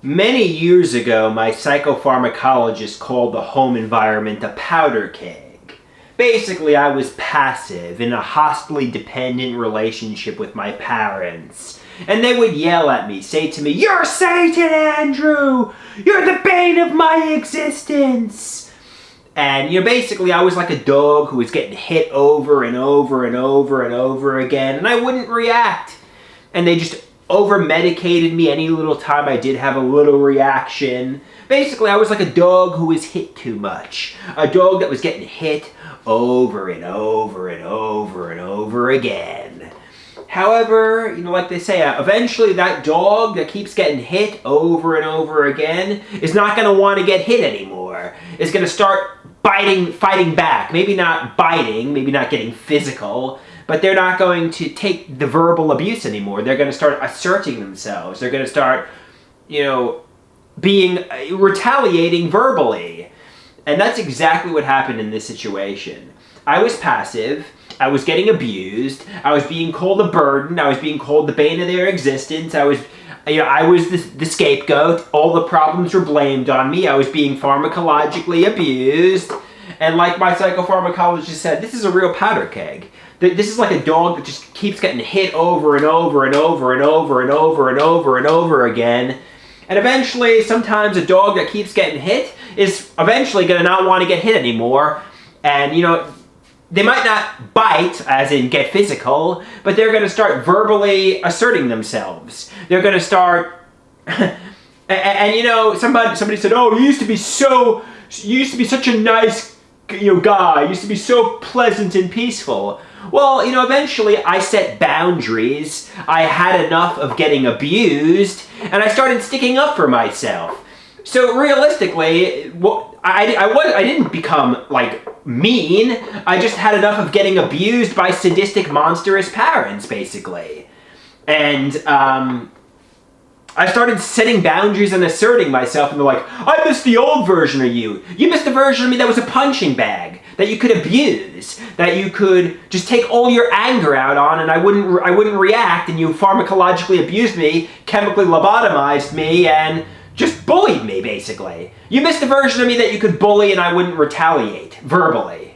Many years ago, my psychopharmacologist called the home environment a powder keg. Basically, I was passive in a hostily dependent relationship with my parents. And they would yell at me, say to me, "You're Satan, Andrew! You're the bane of my existence!" And, basically I was like a dog who was getting hit over and over and over and over again, and I wouldn't react. And they just over-medicated me any little time I did have a little reaction. Basically, I was like a dog who was hit too much. A dog that was getting hit over and over and over and over again. However, like they say, eventually that dog that keeps getting hit over and over again is not going to want to get hit anymore. It's going to start fighting back. Maybe not biting, maybe not getting physical, but they're not going to take the verbal abuse anymore. They're going to start asserting themselves. They're going to start, retaliating verbally. And that's exactly what happened in this situation. I was passive. I was getting abused. I was being called a burden. I was being called the bane of their existence. I was the scapegoat. All the problems were blamed on me. I was being pharmacologically abused. And like my psychopharmacologist said, this is a real powder keg. This is like a dog that just keeps getting hit over and over and over and over and over and over and over again. And eventually, sometimes a dog that keeps getting hit is eventually going to not want to get hit anymore. And, they might not bite, as in get physical, but they're going to start verbally asserting themselves. They're going to start... and somebody said, "Oh, you used to be such a nice, guy. You used to be so pleasant and peaceful." Well, eventually I set boundaries. I had enough of getting abused, and I started sticking up for myself. So realistically, I didn't become, mean. I just had enough of getting abused by sadistic, monstrous parents, basically. And, I started setting boundaries and asserting myself, and they're like, "I miss the old version of you. You missed the version of me that was a punching bag, that you could abuse, that you could just take all your anger out on, and I wouldn't react, and you pharmacologically abused me, chemically lobotomized me, and just bullied me, basically. You missed the version of me that you could bully and I wouldn't retaliate, verbally."